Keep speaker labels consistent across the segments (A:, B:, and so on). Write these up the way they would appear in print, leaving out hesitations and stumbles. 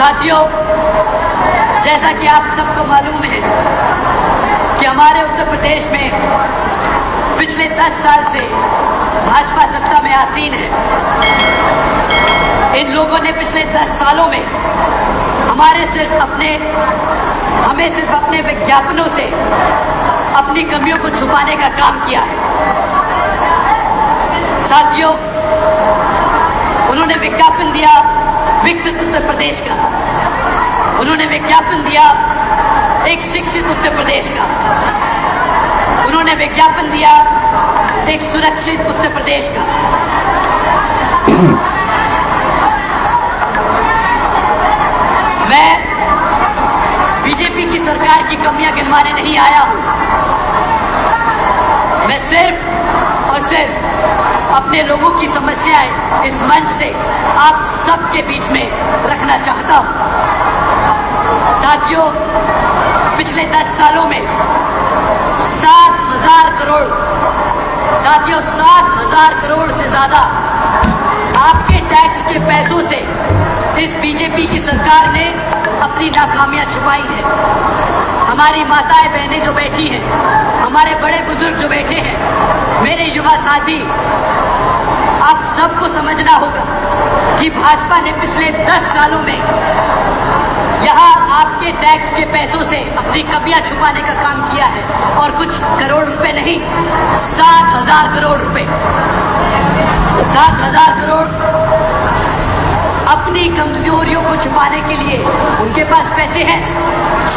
A: साथियों, जैसा कि आप सबको मालूम है कि हमारे उत्तर प्रदेश में पिछले 10 साल से भाजपा सत्ता में आसीन है। इन लोगों ने पिछले 10 सालों में हमें सिर्फ अपने विज्ञापनों से अपनी कमियों को छुपाने का काम किया है। साथियों, उन्होंने विज्ञापन दिया विकसित उत्तर प्रदेश का, उन्होंने विज्ञापन दिया एक शिक्षित उत्तर प्रदेश का, उन्होंने विज्ञापन दिया एक सुरक्षित उत्तर प्रदेश का। मैं बीजेपी की सरकार की कमियां गिनवाने नहीं आया हूं। मैं सिर्फ और सिर्फ अपने लोगों की समस्याएं इस मंच से आप सबके बीच में रखना चाहता हूं। साथियों, पिछले 10 सालों में 7,000 करोड़ से ज्यादा आपके टैक्स के पैसों से इस बीजेपी की सरकार ने अपनी नाकामियां छुपाई है। हमारी माताएं बहनें जो बैठी हैं, हमारे बड़े बुजुर्ग जो बैठे हैं, मेरे युवा साथी, आप सबको समझना होगा कि भाजपा ने पिछले 10 सालों में यहाँ आपके टैक्स के पैसों से अपनी कमियां छुपाने का काम किया है। और कुछ करोड़ रुपए नहीं, 7,000 करोड़ रुपए, 7,000 करोड़ अपनी कमजोरियों को छुपाने के लिए उनके पास पैसे हैं।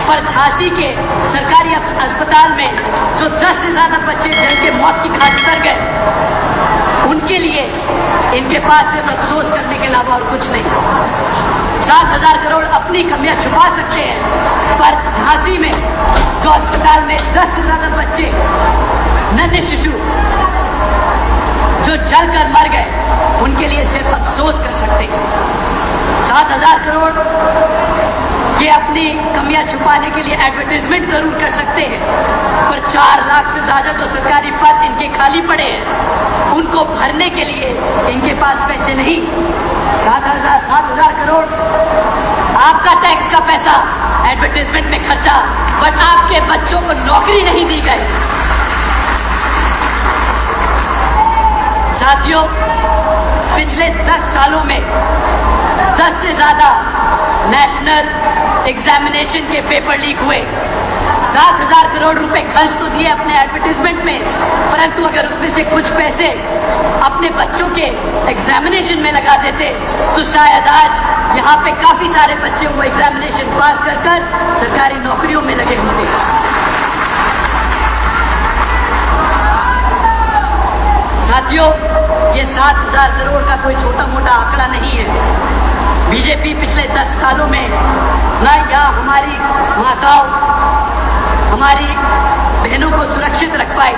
A: पर झांसी के सरकारी अस्पताल में जो 10 से ज्यादा बच्चे जल के मौत की घाट उतर गए, उनके लिए इनके पास सिर्फ अफसोस करने के अलावा और कुछ नहीं। 7,000 करोड़ अपनी कमियां छुपा सकते हैं, पर झांसी में जो अस्पताल में 10 से ज्यादा बच्चे, नन्हे शिशु जो जलकर मर गए, उनके लिए सिर्फ अफसोस कर सकते हैं। 7,000 करोड़ ये अपनी कमियां छुपाने के लिए एडवर्टाइजमेंट जरूर कर सकते हैं, पर 4 लाख से ज्यादा जो सरकारी पद इनके खाली पड़े हैं, उनको भरने के लिए इनके पास पैसे नहीं। 7,000 करोड़ आपका टैक्स का पैसा एडवर्टाइजमेंट में खर्चा, बट आपके बच्चों को नौकरी नहीं दी गई। साथियों, पिछले 10 सालों में 10 से ज्यादा नेशनल एग्जामिनेशन के पेपर लीक हुए। 7,000 करोड़ रुपए खर्च तो दिए अपने एडवर्टाइजमेंट में, परंतु अगर उसमें से कुछ पैसे अपने बच्चों के एग्जामिनेशन में लगा देते तो शायद आज यहाँ पे काफी सारे बच्चे वो एग्जामिनेशन पास कर सरकारी नौकरियों में लगे होते। साथियों, ये 7,000 करोड़ का कोई छोटा मोटा आंकड़ा नहीं है। बीजेपी पिछले 10 सालों में न या हमारी माताओं, हमारी बहनों को सुरक्षित रख पाई,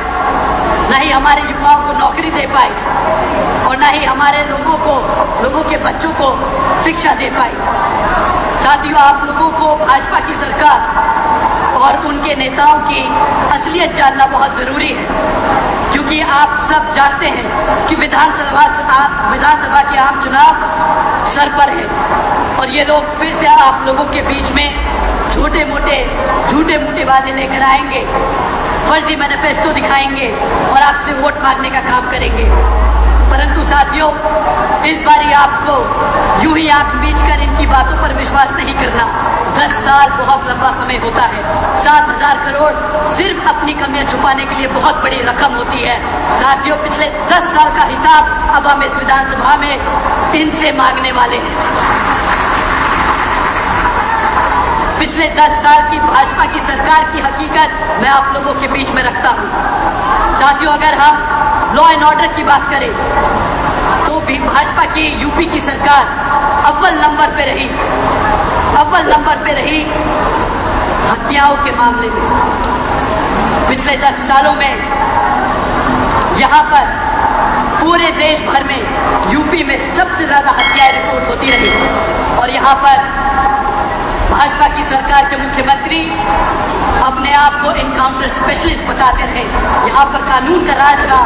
A: न ही हमारे युवाओं को नौकरी दे पाई, और न ही हमारे लोगों के बच्चों को शिक्षा दे पाई। साथियों, आप लोगों को भाजपा की सरकार और उनके नेताओं की असलियत जानना बहुत जरूरी है, क्योंकि आप सब जानते हैं कि विधानसभा के आम चुनाव सर पर है, और ये लोग फिर से आप लोगों के बीच में झूठे मोटे वादे लेकर आएंगे, फर्जी मैनिफेस्टो दिखाएंगे और आपसे वोट मांगने का काम करेंगे। परंतु साथियों, इस बारी आपको यूं ही आंख मीच कर इनकी बातों पर विश्वास नहीं करना। 10 साल बहुत लंबा समय होता है। 7,000 करोड़ सिर्फ अपनी कमियां छुपाने के लिए बहुत बड़ी रकम होती है। साथियों, पिछले 10 साल का हिसाब अब हम इस विधानसभा में इनसे मांगने वाले हैं। पिछले 10 साल की भाजपा की सरकार की हकीकत मैं आप लोगों के बीच में रखता हूं। साथियों, अगर हम लॉ एंड ऑर्डर की बात करें तो भी भाजपा की यूपी की सरकार अव्वल नंबर पे रही हत्याओं के मामले में। पिछले 10 सालों में यहां पर पूरे देश भर में यूपी में सबसे ज्यादा हत्याएं रिपोर्ट होती रही, और यहां पर भाजपा की सरकार के मुख्यमंत्री अपने आप को एनकाउंटर स्पेशलिस्ट बताते रहे, यहाँ पर कानून का राज का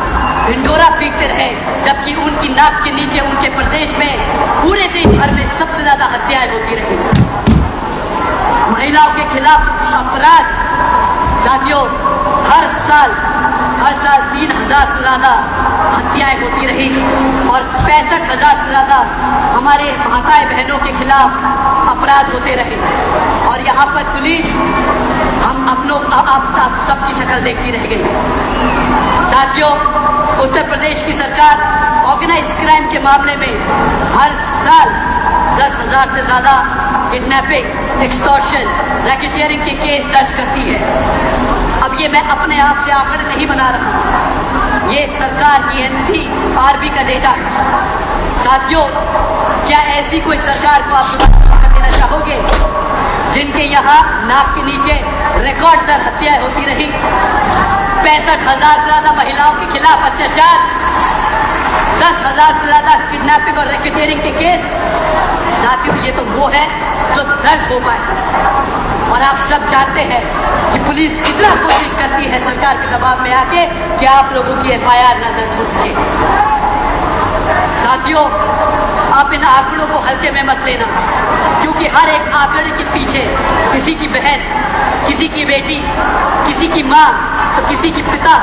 A: ढिंढोरा पीटते रहे, जबकि उनकी नाक के नीचे उनके प्रदेश में पूरे देश भर में सबसे ज्यादा हत्याएं होती रही। खिलाफ अपराध साथियों हर साल 3,000 से ज़्यादा हत्याएं होती रही और 65,000 से ज़्यादा हमारे माताएं बहनों के खिलाफ अपराध होते रहे। और यहाँ पर पुलिस आप सबकी शक्ल देखती रह गई। साथियों उत्तर प्रदेश की सरकार ऑर्गेनाइज क्राइम के मामले में हर साल 10,000 से ज़्यादा किडनैपिंग, एक्सटॉर्शन, रैकेटियरिंग के केस दर्ज करती है। अब ये मैं अपने आप से आंकड़े नहीं बना रहा हूँ, ये सरकार की NCRB का डेटा है। साथियों क्या ऐसी कोई सरकार को आप मौका देना चाहोगे जिनके यहाँ नाक के नीचे रिकॉर्ड दर हत्याएं होती रही, 65,000 से ज़्यादा महिलाओं के खिलाफ अत्याचार, 10,000 से ज़्यादा किडनैपिंग और रैकेटियरिंग के केस। साथियों ये तो वो है जो दर्ज हो पाए। और आप सब जानते हैं कि पुलिस कितना कोशिश करती है सरकार के दबाव में आके कि आप लोगों की FIR न दर्ज हो सके। साथियों आप इन आंकड़ों को हल्के में मत लेना, क्योंकि हर एक आंकड़े के पीछे किसी की बहन, किसी की बेटी, किसी की माँ तो किसी की पिता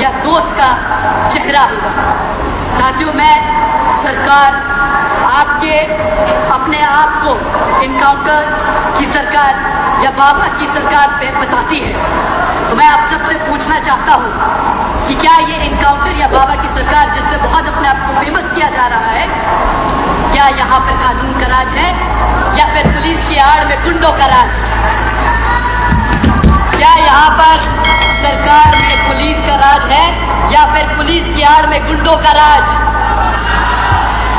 A: या दोस्त का चेहरा होगा। साथियों मैं सरकार आपके अपने आप को इनकाउंटर की सरकार या बाबा की सरकार पे बताती है, तो मैं आप सबसे पूछना चाहता हूँ कि क्या ये इनकाउंटर या बाबा की सरकार जिससे बहुत अपने आप को फेमस किया जा रहा है, क्या यहाँ पर कानून का राज है या फिर पुलिस की आड़ में गुंडों का राज? क्या यहाँ पर सरकार में पुलिस का राज है या फिर पुलिस की आड़ में गुंडों का राज?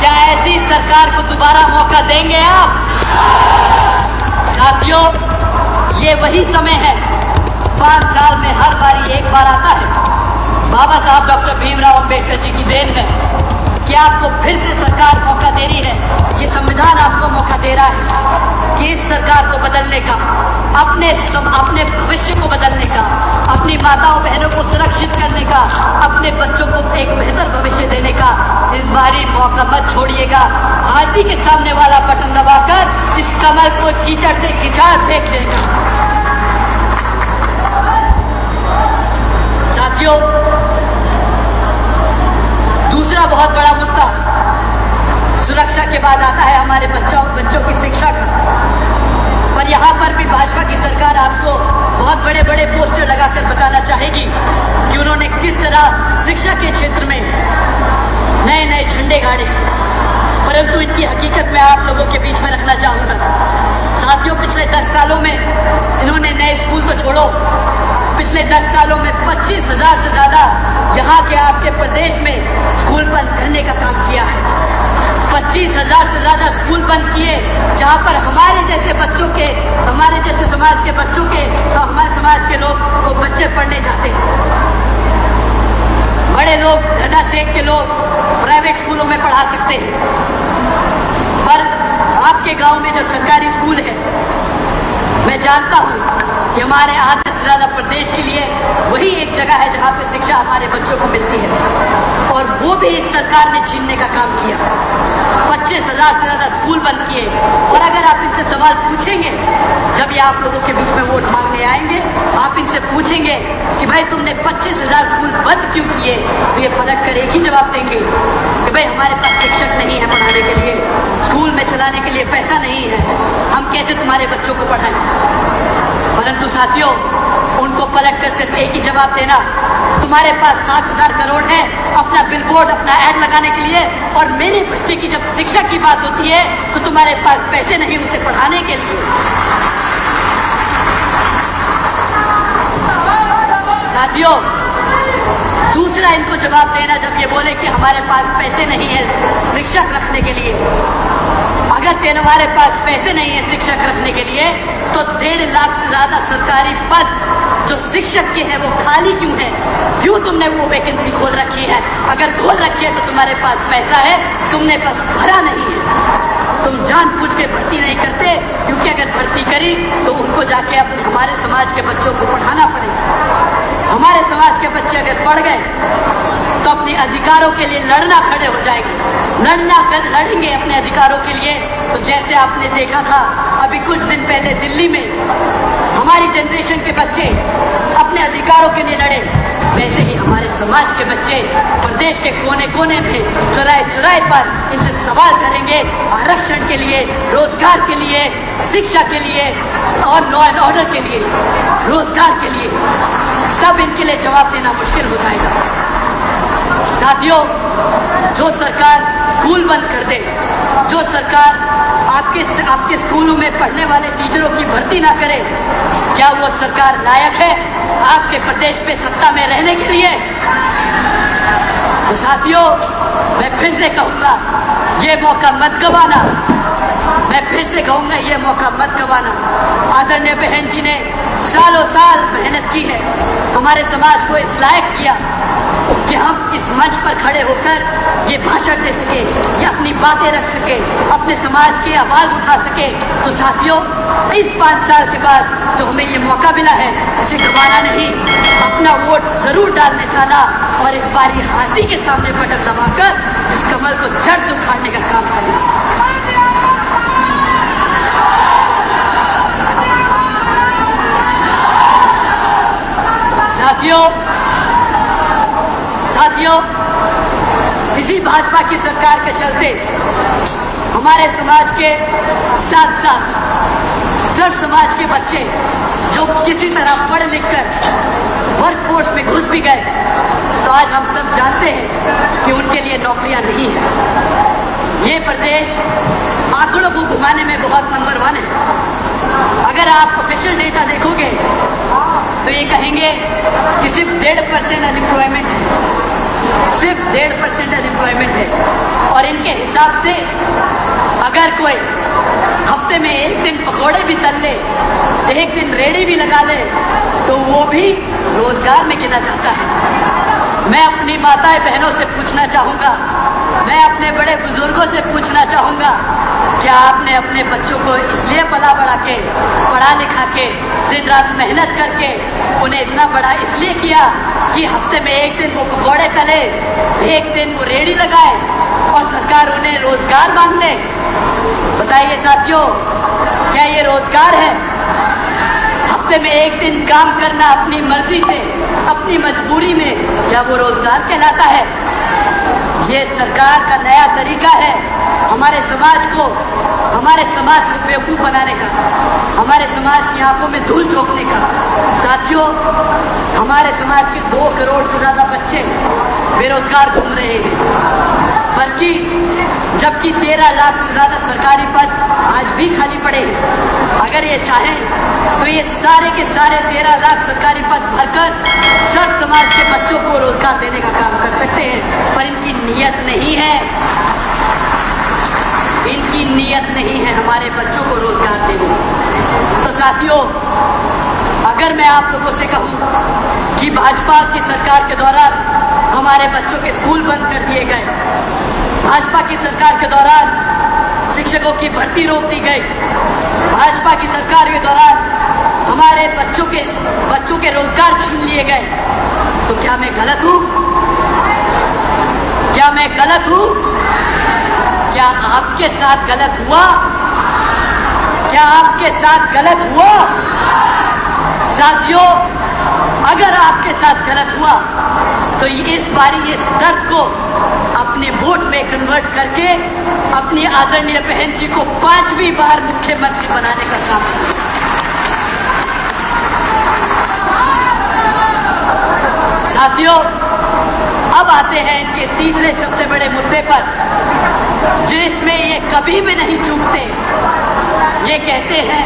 A: क्या ऐसी सरकार को दोबारा मौका देंगे आप? साथियों ये वही समय है, 5 साल में हर बारी एक बार आता है। बाबा साहब डॉक्टर भीमराव अंबेडकर जी की देन है कि आपको फिर से सरकार मौका दे रही है। ये संविधान आपको मौका दे रहा है कि इस सरकार को बदलने का, अपने भविष्य को बदलने का, अपनी माताओं बहनों को सुरक्षित करने का, अपने बच्चों को एक बेहतर भविष्य देने का इस बारी मौका मत छोड़िएगा। हाथी के सामने वाला बटन दबाकर इस कमर को कीचड़ से खिंचाड़ फेंक देगा। साथियों दूसरा बहुत बड़ा मुद्दा सुरक्षा के बाद आता है हमारे बच्चों की शिक्षा का। पर यहाँ पर भी भाजपा की सरकार आपको बहुत बड़े बड़े पोस्टर लगाकर बताना चाहेगी कि उन्होंने किस तरह शिक्षा के क्षेत्र में नए नए झंडे गाड़े, परंतु इनकी हकीकत मैं आप लोगों के बीच में रखना चाहूँगा। साथियों पिछले 10 सालों में इन्होंने नए स्कूल तो छोड़ो, पिछले 10 सालों में 25,000 से ज़्यादा यहाँ के आपके प्रदेश में स्कूल बंद करने का काम किया है। 25,000 से ज़्यादा स्कूल बंद किए जहाँ पर हमारे जैसे बच्चों के, हमारे जैसे समाज के बच्चों के, तो हमारे समाज के लोग वो बच्चे पढ़ने जाते हैं। बड़े लोग, घटा सेठ के लोग प्राइवेट स्कूलों में पढ़ा सकते हैं, पर आपके गांव में जो सरकारी स्कूल है, मैं जानता हूँ कि हमारे आधे से ज़्यादा प्रदेश के लिए वही एक जगह है जहाँ पे शिक्षा हमारे बच्चों को मिलती है, और वो भी इस सरकार ने छीनने का काम किया। 25,000 से ज़्यादा स्कूल बंद किए। और अगर आप इनसे सवाल पूछेंगे, जब ये आप लोगों के बीच में वोट मांगने आएंगे, आप इनसे पूछेंगे कि भाई तुमने 25,000 स्कूल बंद क्यों किए, तो ये पलट कर एक ही जवाब देंगे कि भाई हमारे पास शिक्षक नहीं है पढ़ाने के लिए, स्कूल में चलाने के लिए पैसा नहीं है, हम कैसे तुम्हारे बच्चों को पढ़ाएं। परंतु साथियों उनको पलट कर सिर्फ एक ही जवाब देना, तुम्हारे पास 7,000 करोड़ है अपना बिलबोर्ड, अपना ऐड लगाने के लिए, और मेरे बच्चे की जब शिक्षा की बात होती है तो तुम्हारे पास पैसे नहीं उसे पढ़ाने के लिए। साथियों दूसरा इनको जवाब देना, जब ये बोले कि हमारे पास पैसे नहीं है शिक्षक रखने के लिए, अगर तुम्हारे पास पैसे नहीं है शिक्षक रखने के लिए तो 1.5 लाख से ज्यादा सरकारी पद जो शिक्षक के हैं वो खाली क्यों है? क्यों तुमने वो वैकेंसी खोल रखी है? अगर खोल रखी है तो तुम्हारे पास पैसा है, तुमने बस भरा नहीं है। तुम जानबूझ के भर्ती नहीं करते, क्योंकि अगर भर्ती करी तो उनको जाके अपने हमारे समाज के बच्चों को पढ़ाना पड़ेगा। हमारे समाज के बच्चे अगर पढ़ गए तो अपने अधिकारों के लिए लड़ना खड़े हो जाएंगे। लड़ेंगे अपने अधिकारों के लिए, तो जैसे आपने देखा था अभी कुछ दिन पहले दिल्ली में हमारी जनरेशन के बच्चे अपने अधिकारों के लिए लड़े, वैसे ही हमारे समाज के बच्चे प्रदेश के कोने कोने में चौराहे चौराहे पर इनसे सवाल करेंगे आरक्षण के लिए, रोजगार के लिए, शिक्षा के लिए और लॉ एंड ऑर्डर के लिए, रोजगार के लिए। तब इनके लिए जवाब देना मुश्किल हो जाएगा। साथियों, जो सरकार स्कूल बंद कर दे, जो सरकार आपके स्कूलों में पढ़ने वाले टीचरों की भर्ती ना करे, क्या वो सरकार लायक है आपके प्रदेश में सत्ता में रहने के लिए? तो साथियों, मैं फिर से कहूंगा, ये मौका मत गवाना। मैं फिर से कहूंगा, ये मौका मत गवाना। आदरणीय बहन जी ने सालों साल मेहनत की है, हमारे समाज को इस लायक किया कि हम इस मंच पर खड़े होकर ये भाषण दे सके, ये अपनी बातें रख सके, अपने समाज की आवाज उठा सके। तो साथियों, इस 5 साल के बाद जो हमें ये मौका मिला है, इसे गंवाना नहीं, अपना वोट जरूर डालने जाना और इस बारी हाथी के सामने बटन दबाकर इस कमल को जड़ से उखाड़ने का काम करना। साथियों, इसी भाजपा की सरकार के चलते हमारे समाज के साथ साथ सर समाज के बच्चे जो किसी तरह पढ़ लिख कर वर्कफोर्स में घुस भी गए, तो आज हम सब जानते हैं कि उनके लिए नौकरियां नहीं है। ये प्रदेश आंकड़ों को घुमाने में बहुत नंबर 1 है। अगर आप ऑफिशियल डेटा देखोगे तो ये कहेंगे कि सिर्फ 1.5% अनएम्प्लॉयमेंट है, सिर्फ 1.5% अनएम्प्लॉयमेंट है। और इनके हिसाब से अगर कोई हफ्ते में एक दिन पकौड़े भी तल ले, एक दिन रेड़ी भी लगा ले, तो वो भी रोजगार में गिना जाता है। मैं अपनी माताएं बहनों से पूछना चाहूंगा, मैं अपने बड़े बुजुर्गों से पूछना चाहूंगा, क्या आपने अपने बच्चों को इसलिए पला बढ़ा के, पढ़ा लिखा के, दिन रात मेहनत करके उन्हें इतना बड़ा इसलिए किया कि हफ्ते में एक दिन वो पकौड़े तले, एक दिन वो रेड़ी लगाए और सरकार उन्हें रोजगार मांग ले? बताइए साथियों, क्या ये रोजगार है? हफ्ते में एक दिन काम करना अपनी मर्जी से, अपनी मजबूरी में, क्या वो रोजगार कहलाता है? ये सरकार का नया तरीका है हमारे समाज को बेवकूफ बनाने का, हमारे समाज की आंखों में धूल झोंकने का। साथियों, हमारे समाज के 2 करोड़ से ज्यादा बच्चे बेरोजगार घूम रहे हैं, बल्कि जबकि 13 लाख से ज्यादा सरकारी पद आज भी खाली पड़े हैं। अगर ये चाहें तो ये सारे के सारे 13 लाख सरकारी पद भरकर सर समाज के बच्चों को रोजगार देने का काम कर सकते हैं, पर इनकी नीयत नहीं है, इनकी नीयत नहीं है हमारे बच्चों को रोजगार देने। तो साथियों, अगर मैं आप लोगों से कहूं कि भाजपा की सरकार के दौरान हमारे बच्चों के स्कूल बंद कर दिए गए, भाजपा की सरकार के दौरान शिक्षकों की भर्ती रोक दी गई, भाजपा की सरकार के दौरान हमारे बच्चों के रोजगार छीन लिए गए, तो क्या मैं गलत हूं? क्या मैं गलत हूं? क्या आपके साथ गलत हुआ? क्या आपके साथ गलत हुआ? साथियों, अगर आपके साथ गलत हुआ तो इस बारी इस दर्द को अपने वोट में कन्वर्ट करके अपनी आदरणीय बहन जी को 5वीं बार मुख्यमंत्री बनाने का काम करें। साथियों, अब आते हैं इनके तीसरे सबसे बड़े मुद्दे पर, जिसमें ये कभी भी नहीं चूकते। ये कहते हैं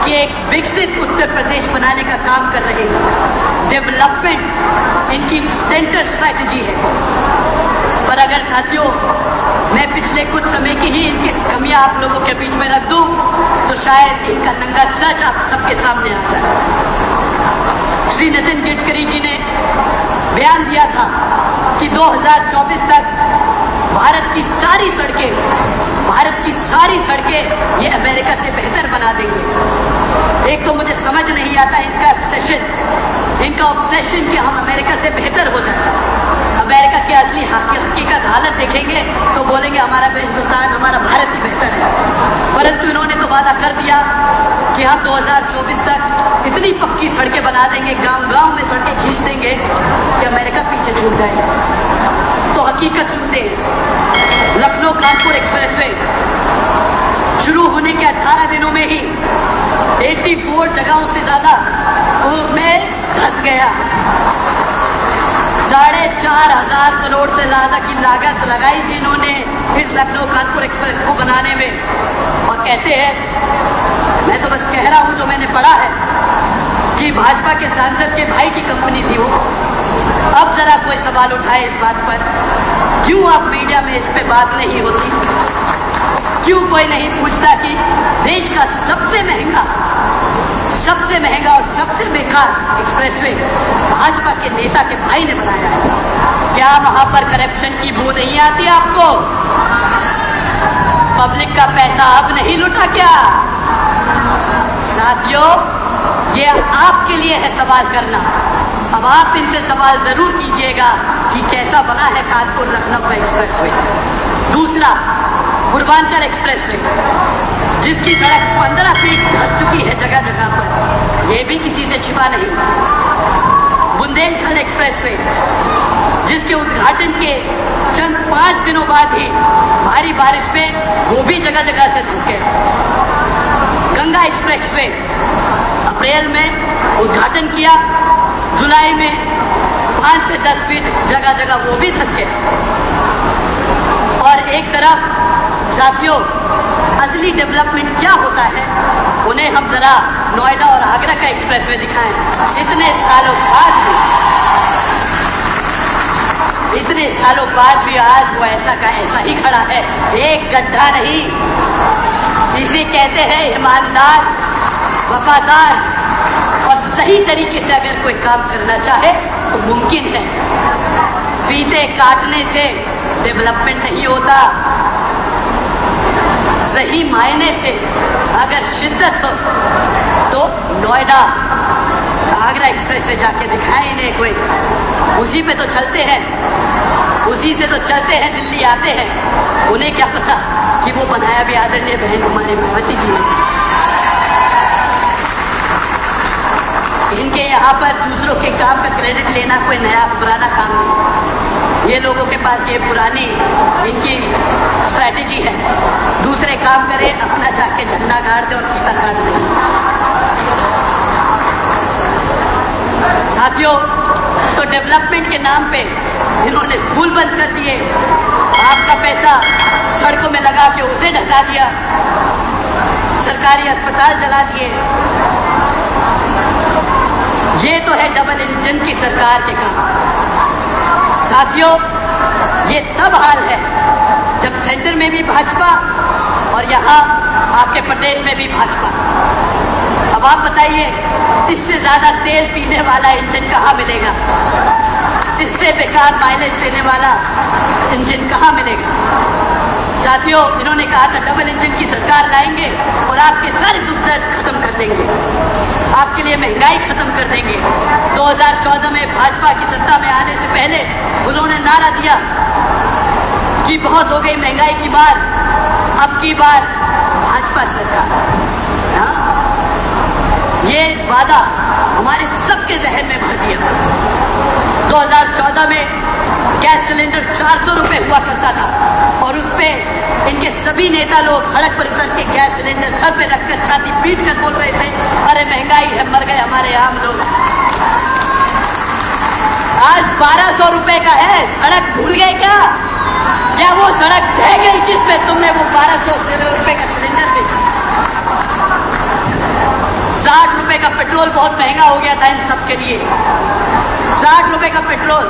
A: कि एक विकसित उत्तर प्रदेश बनाने का काम कर रहे हैं, डेवलपमेंट इनकी सेंटर स्ट्रैटेजी है। पर अगर साथियों, मैं पिछले कुछ समय की ही इनकी कमियां आप लोगों के बीच में रख दूं, तो शायद इनका नंगा सच आप सबके सामने आ जाए। श्री नितिन गडकरी जी ने बयान दिया था कि 2024 तक भारत की सारी सड़कें ये अमेरिका से बेहतर बना देंगे। एक तो मुझे समझ नहीं आता इनका ऑब्सेशन कि हम अमेरिका से बेहतर हो जाए। अमेरिका की असली हकीकत हालत देखेंगे तो बोलेंगे हमारा हिंदुस्तान, हमारा भारत ही बेहतर है। परंतु इन्होंने तो वादा कर दिया कि हम 2024 तक इतनी पक्की सड़कें बना देंगे, गांव-गांव में सड़कें खींच देंगे कि अमेरिका पीछे छूट जाएगा। तो हकीकत सुनते हैं। लखनऊ कानपुर एक्सप्रेसवे शुरू होने के 18 दिनों में ही 84 जगहों से ज्यादा उसमें धंस गया। 4,500 करोड़ से ज्यादा की लागत लगाई थी इन्होंने इस लखनऊ कानपुर एक्सप्रेस को बनाने में। और कहते हैं, मैं तो बस कह रहा हूं जो मैंने पढ़ा है, कि भाजपा के सांसद के भाई की कंपनी थी वो। अब जरा कोई सवाल उठाए इस बात पर, क्यों आप मीडिया में इस पे बात नहीं होती? क्यों कोई नहीं पूछता कि देश का सबसे महंगा और सबसे बेकार एक्सप्रेसवे भाजपा के नेता के भाई ने बनाया है? क्या वहां पर करप्शन की बू नहीं आती आपको? पब्लिक का पैसा अब नहीं लुटा क्या? साथियों, ये आपके लिए है सवाल करना। अब आप इनसे सवाल जरूर कीजिएगा कि कैसा बना है कानपुर लखनऊ का एक्सप्रेसवे। दूसरा, पूर्वांचल एक्सप्रेसवे, जिसकी सड़क 15 फीट धंस चुकी है जगह जगह पर, यह भी किसी से छिपा नहीं। बुंदेलखंड एक्सप्रेसवे, जिसके उद्घाटन के चंद 5 दिनों बाद ही भारी बारिश में वो भी जगह जगह से धंस गए। गंगा एक्सप्रेसवे, अप्रैल में उद्घाटन किया, जुलाई में 5 से 10 फीट जगह जगह वो भी धंस गए। और एक तरफ साथियों, असली डेवलपमेंट क्या होता है उन्हें हम जरा नोएडा और आगरा का एक्सप्रेसवे दिखाएं। इतने सालों बाद भी आज वो ऐसा का ऐसा ही खड़ा है, एक गड्ढा नहीं। इसे कहते हैं ईमानदार, वफादार और सही तरीके से अगर कोई काम करना चाहे तो मुमकिन है। फीते काटने से डेवलपमेंट नहीं होता। सही मायने से अगर शिद्दत हो तो नोएडा आगरा एक्सप्रेस से जाके दिखाएं इन्हें कोई। उसी पे तो चलते हैं, उसी से तो चलते हैं, दिल्ली आते हैं। उन्हें क्या पता कि वो बनाया भी आदरणीय बहन कुमारी मायावती जी ने। इनके यहाँ पर दूसरों के काम का क्रेडिट लेना कोई नया पुराना काम नहीं। ये लोगों के पास ये पुरानी इनकी स्ट्रैटेजी है, दूसरे काम करें, अपना जाके झंडा गाड़ दे और फीता काट दे। साथियों, तो डेवलपमेंट के नाम पे इन्होंने स्कूल बंद कर दिए, आपका पैसा सड़कों में लगा के उसे धंसा दिया, सरकारी अस्पताल जला दिए। ये तो है डबल इंजन की सरकार के काम। साथियों, ये तब हाल है जब सेंटर में भी भाजपा और यहाँ आपके प्रदेश में भी भाजपा। अब आप बताइए, इससे ज्यादा तेल पीने वाला इंजन कहाँ मिलेगा? इससे बेकार माइलेज देने वाला इंजन कहाँ मिलेगा? साथियों, इन्होंने कहा था डबल इंजन की सरकार लाएंगे और आपके सारे दुख दर्द खत्म कर देंगे, आपके लिए महंगाई खत्म कर देंगे। 2014 में भाजपा की सत्ता में आने से पहले उन्होंने नारा दिया कि बहुत हो गई महंगाई की मार, अब की बार भाजपा सरकार। ये वादा हमारे सबके जहन में भर दिया। 2014 में गैस सिलेंडर 400 रुपए हुआ करता था और उस पे इनके सभी नेता लोग सड़क पर उतर के गैस सिलेंडर सर पे रखकर छाती पीट कर बोल रहे थे, अरे महंगाई है, मर गए हमारे आम लोग। आज 1200 रुपए का है, सड़क भूल गए क्या? या वो सड़क ढह गई जिसपे तुमने वो 1200 रुपए का सिलेंडर बेचा? 60 रुपए का पेट्रोल बहुत महंगा हो गया था इन सब के लिए। 60 रुपए का पेट्रोल,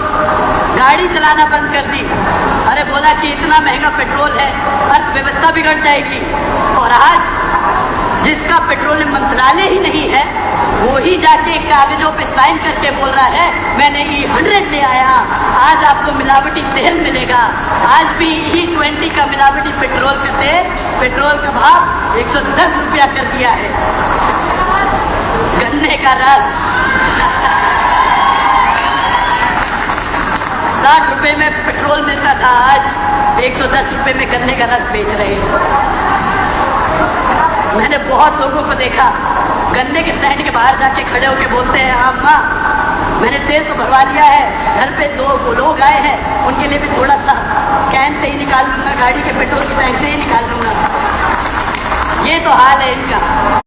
A: गाड़ी चलाना बंद कर दी। अरे बोला कि इतना महंगा पेट्रोल है, अर्थव्यवस्था बिगड़ जाएगी। और आज जिसका पेट्रोल मंत्रालय ही नहीं है, वो ही जाके कागजों पे साइन करके बोल रहा है मैंने E100 ले आया, आज आपको मिलावटी तेल मिलेगा। आज भी E20 का मिलावटी पेट्रोल का भाव 110 रुपया कर दिया है। गन्ने का रस 60 रुपए में पेट्रोल मिलता था, आज 110 रुपए में गन्ने का रस बेच रहे हैं। मैंने बहुत लोगों को देखा गन्ने के स्टैंड के बाहर जाके खड़े होके बोलते हैं, अम्मा मैंने तेल तो भरवा लिया है, घर पे लोग आए हैं, उनके लिए भी थोड़ा सा कैन से ही निकाल लूंगा, गाड़ी के पेट्रोल के टैंक से ही निकाल लूंगा। ये तो हाल है इनका।